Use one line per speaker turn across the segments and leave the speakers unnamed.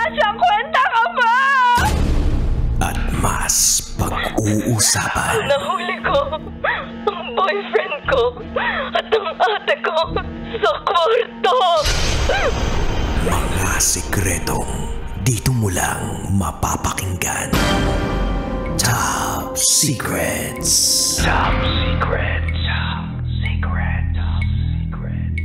Asyang kwenta ka ba?
At mas pag-uusapan.
Nahuli ko ang boyfriend ko at ang ate ko sa kwarto.
Mga sikretong dito mo lang mapapakinggan. Top Secrets. Top Secrets. Top Secrets. Top Secrets.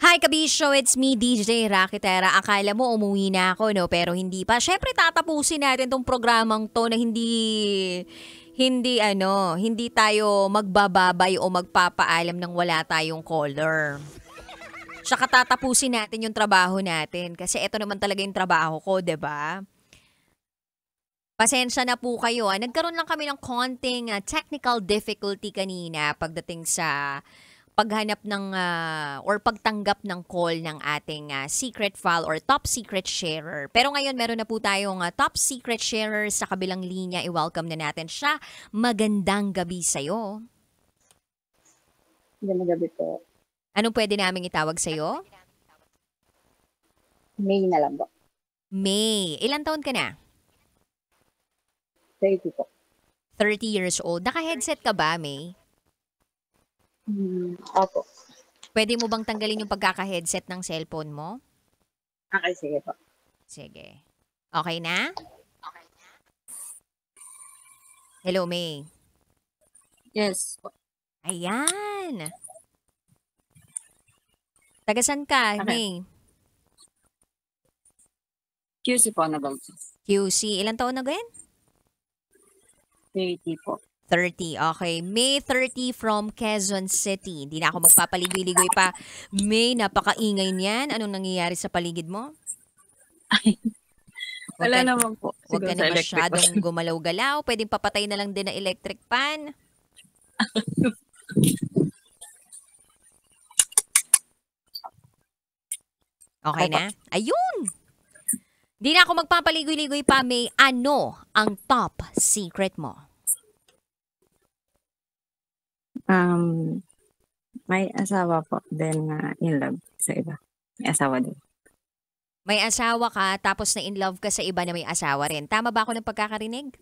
Hi Kabisyo, it's me DJ Rakitera. Akala mo umuwi na ako, no? Pero hindi pa. Syempre tatapusin natin tong programang to na hindi tayo magbababay o magpapaalam nang wala tayong caller. Tsaka tatapusin natin yung trabaho natin kasi ito naman talaga yung trabaho ko, 'di ba? Pasensya na po kayo. Nagkaroon lang kami ng konting technical difficulty kanina pagdating sa paghanap ng or pagtanggap ng call ng ating secret file or top secret sharer. Pero ngayon meron na po tayong top secret sharer sa kabilang linya. I-welcome na natin siya. Magandang gabi sa'yo.
Magandang gabi po.
Anong pwede naming itawag sa'yo?
May na lang po.
May. Ilan taon ka na?
30 po.
30 years old. Naka-headset ka ba, May?
Opo.
Pwede mo bang tanggalin yung pagkaka-headset ng cellphone mo?
Okay, sige po.
Sige. Okay na? Hello, May.
Yes po.
Ayan. Tagasan ka,
Okay.
May?
QC po na bang?
QC. Ilan taon na ganyan?
30 po.
30. Okay. May 30 from Quezon City. Hindi na ako magpapaligoy-ligoy pa. May, napakaingay niyan. Anong nangyayari sa paligid mo?
Wala naman po.
Huwag ka
Siguro
na
sa electric
masyadong gumalaw-galaw. Pwedeng papatay na lang din ng electric fan. Okay na? Ayun! Di na ako magpapaligoy-ligoy pa, May. Ano ang top secret mo?
May asawa po din na in love sa iba. May asawa din.
May asawa ka, tapos na in love ka sa iba na may asawa rin. Tama ba ako ng pagkakarinig?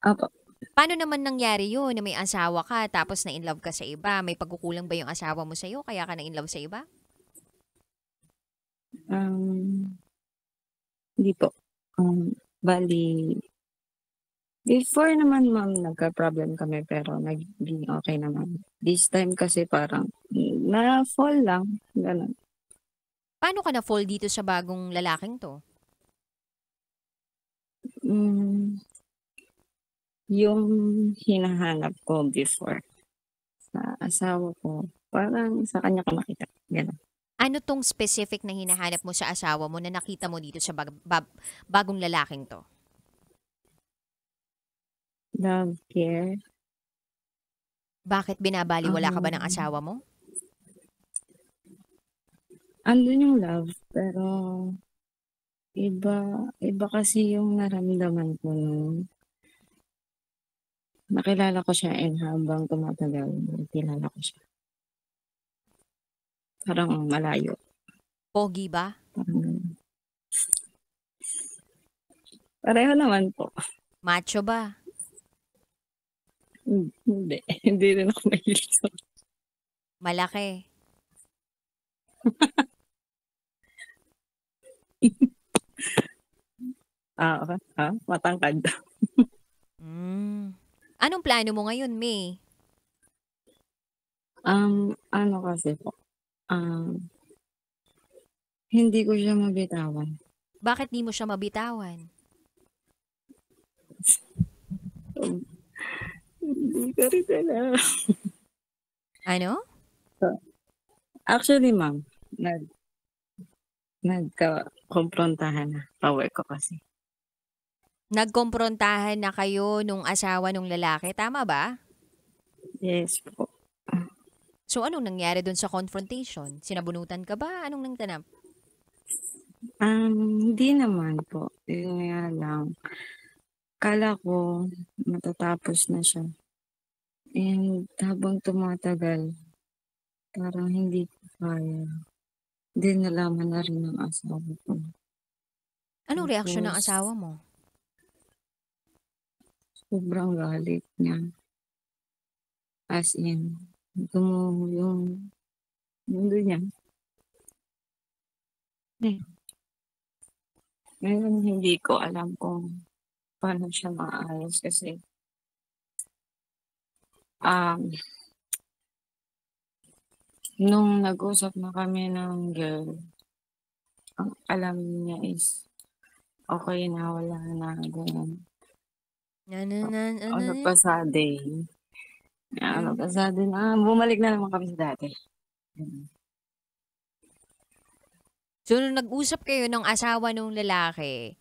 Opo.
Paano naman nangyari yun na may asawa ka, tapos na in love ka sa iba? May pagkukulang ba yung asawa mo sa'yo, kaya ka na in love sa iba?
Hindi po. Bali, before naman ma'am, nagka-problem kami pero naging okay naman. This time kasi parang na-fall lang. Ganun.
Paano ka na-fall dito sa bagong lalaking to?
Yung hinahanap ko before sa asawa ko, parang sa kanya ko nakita. Ganun.
Ano tong specific na hinahanap mo sa asawa mo na nakita mo dito sa bagong lalaking to?
Love, care.
Bakit binabaliwala ka ba ng asawa mo?
Andun yung love, pero iba kasi yung naramdaman ko nung nakilala ko siya and habang tumatagal, kilala ko siya. Parang malayo.
Pogi ba?
Pareho naman po.
Macho ba?
Hindi. Hindi rin ako mahilig sa...
Malaki?
Okay. Matangkad.
Anong plano mo ngayon, May?
Ano kasi po, hindi ko siya mabitawan.
Bakit di mo siya mabitawan?
Hindi ko rin alam.
Ano?
Actually, ma'am, nagka-komprontahan na. Pa-work ko kasi.
Nagkomprontahan na kayo nung asawa nung lalaki, tama ba?
Yes po.
So anong nangyari dun sa confrontation? Sinabunutan ka ba? Anong nangtanap?
Hindi naman po. Yun nga lang. Kala ko matatapos na siya. And habang tumatagal, parang hindi ko kaya. Then nalaman na rin ng asawa ko.
Anong reaksyon ng
Tapos
asawa mo?
sobrang galit niya. As in, gumuho yung mundo niya. Eh, ngayon hindi ko alam kung paano siya maayos kasi um, nung nag-usap na kami ng girl, ang alam niya is okay na, wala na, ganyan. Ano pa sa day? Ano pa sa day na, bumalik na naman kami sa dati.
So, nung nag-usap kayo ng asawa nung lalaki,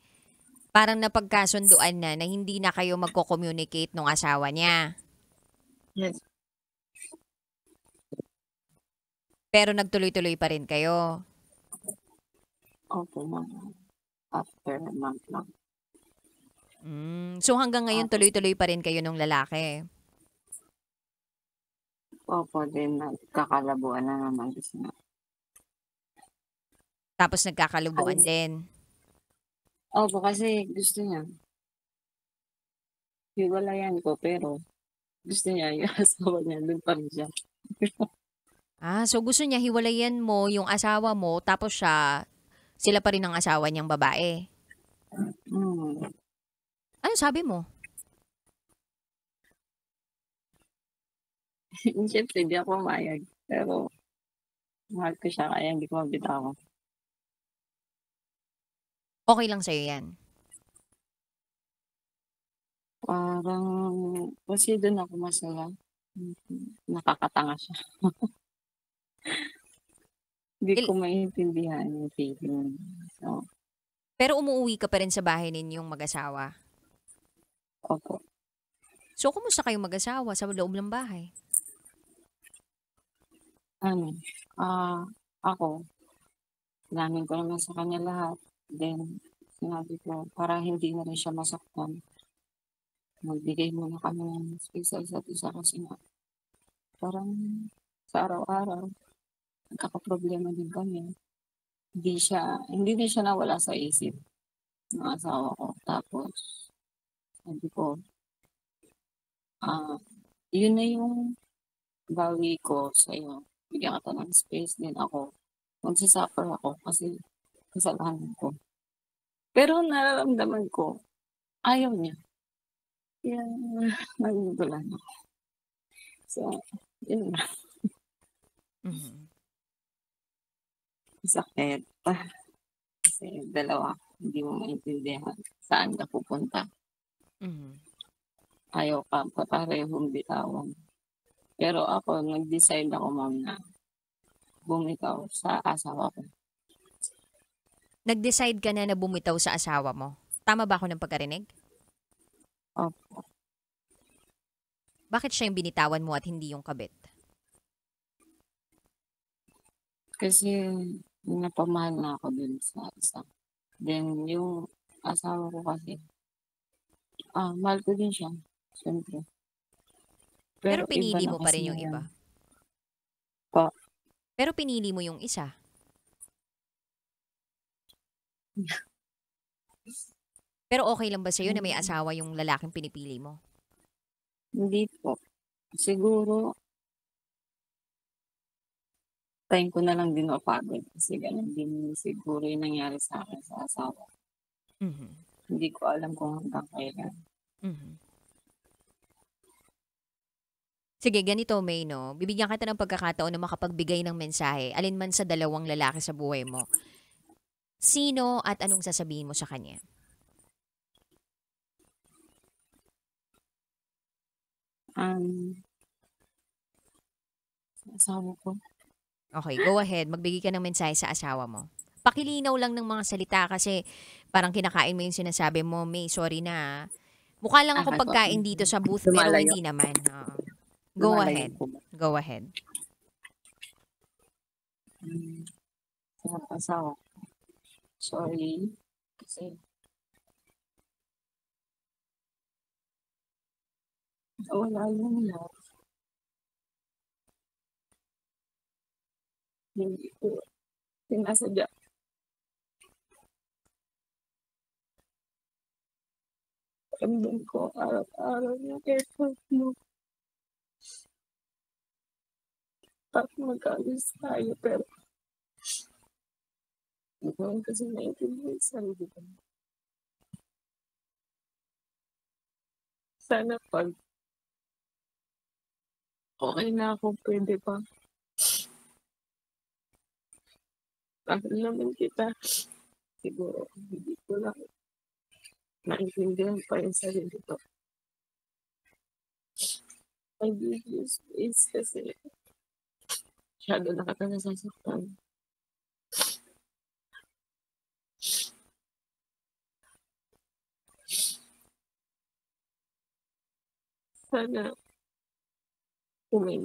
parang napagkasunduan na hindi na kayo magko-communicate nung asawa niya.
Yes.
Pero nagtuloy-tuloy pa rin kayo.
Opo, ma'am. After a month lang.
So, hanggang ngayon tuloy-tuloy pa rin kayo nung lalaki.
Opo, din nagkakalabuan na naman kasi nga.
Tapos nagkakalubuan din.
Opo, kasi gusto niya. Hiwalayan ko, pero gusto niya yung asawa niya, doon pa rin siya.
So gusto niya hiwalayan mo yung asawa mo, tapos sila pa rin ang asawa niyang babae. Ano sabi mo?
Siyempre, hindi ako pumayag. Pero, mahal ko siya, kaya hindi ko mabitawan.
Okay lang sa'yo yan.
Parang, kasi doon ako masaya. Nakakatanga siya. Hindi ko maintindihan yung feeling. So,
Pero umuwi ka pa rin sa bahay ninyong mag-asawa.
opo.
So, kumusta kayong mag-asawa sa loob ng bahay?
Ako, namin ko naman sa kanya lahat. Then, sinabi ko, para hindi na rin siya masaktan, magbigay muna kami ng space sa isa't isa kasi nga, parang sa araw-araw, nagkakaproblema din kami. Hindi din siya nawala sa isip ng asawa ko. Tapos, sabi ko, yun na yung bawi ko sa'yo. Bigyan kita ng space din ako. Magsasuffer ako kasi kasalanan ko. Pero nararamdaman ko, ayaw niya. Kaya nagugulan ako. So, yun na. Sakit. Kasi dalawa, hindi mo maintindihan saan ka pupunta. Ayaw ka parehong bitawan. Pero ako, nag-decide ako, ma'am, na bumitaw sa asawa ko.
Nag-decide ka na bumitaw sa asawa mo. Tama ba ako ng pagkarinig?
Opo.
Bakit siya yung binitawan mo at hindi yung kabit?
Kasi napamahal na ako dun sa isa. Then, yung asawa ko kasi, mahal ko din siya. Siyempre.
Pero pinili
iba na
mo pa
kasi
rin yung
ngayon.
iba.
Po.
Pero pinili mo yung isa. Pero okay lang ba sa'yo na may asawa yung lalaking pinipili mo?
Hindi po. Siguro, time ko na lang din mapagod. Kasi ganun din siguro yung nangyari sa akin sa asawa. Hindi ko alam kung hanggang kailan.
Sige, ganito, May, no? Bibigyan kita ng pagkakataon na makapagbigay ng mensahe, alinman sa dalawang lalaki sa buhay mo. Sino at anong sasabihin mo sa kanya?
Asawa ko.
Okay, go ahead. Magbigay ka ng mensahe sa asawa mo. Pakilinaw lang ng mga salita kasi parang kinakain mo yung sinasabi mo, May, sorry na. Mukha lang akong pagkain dito sa booth pero
Lumalayo.
hindi naman. Go
Lumalayo
ahead.
po ba?
Go ahead.
Sa asawa ko. Sorry. Kasi wala yung love. Sinasadya. Ramdam ko araw-araw yung effort mo. Tapos mag-alis tayo, pero hindi ko lang kasi naiintindihan sa sarili ko. Sana pag okay na ako, pwede pa. Bakit naman kita? Siguro, hindi ko lang naintindihan pa yung sarili ko. I give you space kasi masyado na kita nasasaktan. Sana kung may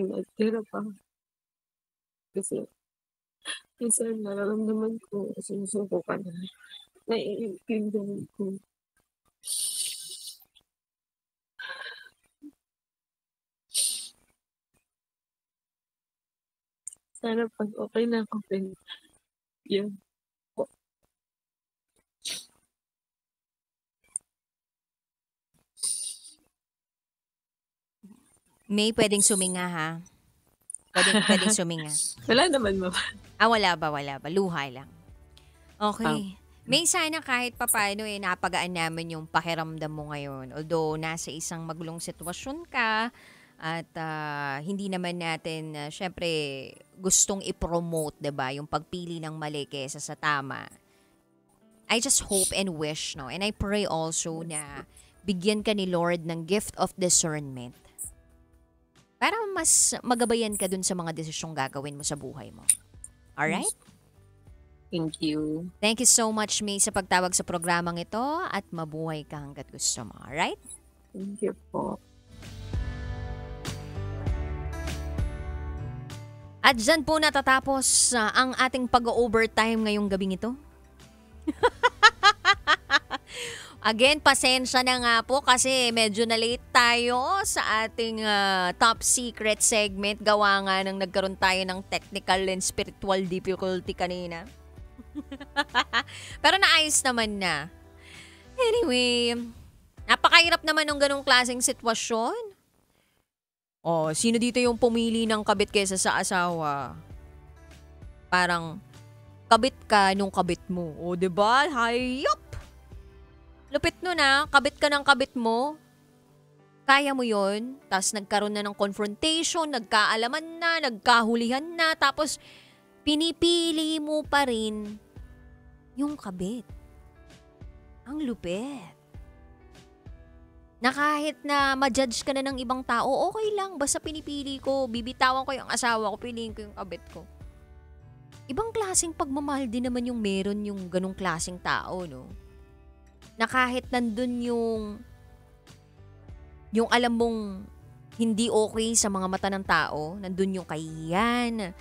matira pa. Kasi minsan nararamdaman ko, sinusuko ka na. Naiintindihan ko. Sana pag okay na ako, yan.
May pwedeng suminga ha? Pwedeng suminga.
Wala naman, mama.
Wala ba? Luha lang. Okay. May sana kahit papaano napagaan namin yung pakiramdam mo ngayon. Although nasa isang magulong sitwasyon ka at hindi naman natin syempre gustong i-promote, 'di ba, yung pagpili ng mali kaysa sa tama. I just hope and wish, no, and I pray also na bigyan ka ni Lord ng gift of discernment para mas magabayan ka dun sa mga desisyong gagawin mo sa buhay mo. Alright?
Thank you.
Thank you so much, May, sa pagtawag sa programang ito at mabuhay ka hanggat gusto mo. Alright?
Thank you po.
At dyan po natatapos ang ating pag-overtime ngayong gabing ito. Again, pasensya na nga po kasi medyo na late tayo sa ating top secret segment. Gawa nga nang nagkaroon tayo ng technical and spiritual difficulty kanina. Pero naayos naman na. Anyway, napakahirap naman ng ganong klaseng sitwasyon. Sino dito yung pumili ng kabit kaysa sa asawa? Parang kabit ka nung kabit mo. Diba? Hayop! Lupit nun kabit ka ng kabit mo. Kaya mo yun. Tapos nagkaroon na ng confrontation, nagkaalaman na, nagkahulihan na. Tapos pinipili mo pa rin yung kabit. Ang lupit. Na kahit na ma-judge ka na ng ibang tao, okay lang. Basta pinipili ko, bibitawan ko yung asawa ko, piliin ko yung kabit ko. Ibang klaseng pagmamahal din naman yung meron yung ganong klaseng tao, no? Na kahit nandun yung alam mong hindi okay sa mga mata ng tao, nandun yung kahihiyan,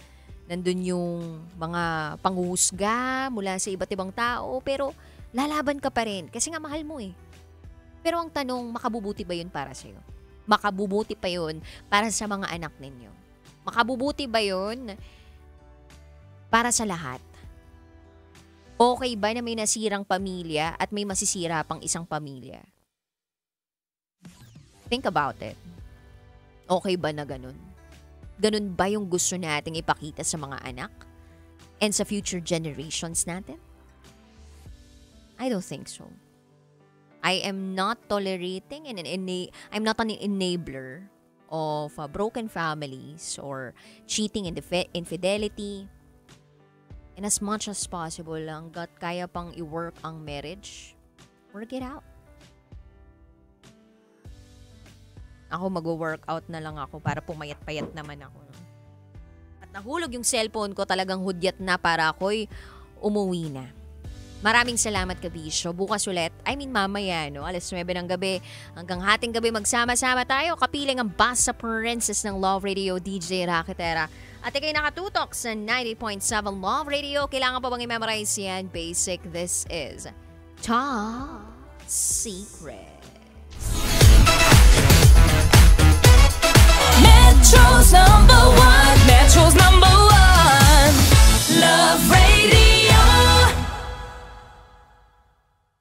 nandun yung mga panghuhusga mula sa iba't ibang tao, pero lalaban ka pa rin kasi nga mahal mo eh. Pero ang tanong, makabubuti ba yun para sa'yo? Makabubuti pa yun para sa mga anak ninyo? Makabubuti ba yun para sa lahat? Okay ba na may nasirang pamilya at may masisira pang isang pamilya? Think about it. Okay ba na ganun? Ganun ba yung gusto nating ipakita sa mga anak? And sa future generations natin? I don't think so. I am not tolerating and I'm not an enabler of broken families or cheating and infidelity. And as much as possible, hanggat kaya pang i-work ang marriage, work it out. Ako mag-workout na lang ako para pumayat-payat naman ako. At nahulog yung cellphone ko, talagang hudyat na para ako'y umuwi na. Maraming salamat, Kabisyo. Bukas ulit, mamaya, no? 9:00 ng gabi. Hanggang hating gabi, magsama-sama tayo. Kapiling ang Basta Princess ng Love Radio, DJ Raketera. At ikay nakatutok sa 90.7 Love Radio. Kailangan pa bang i-memorize yan? Basic, this is Top Secret.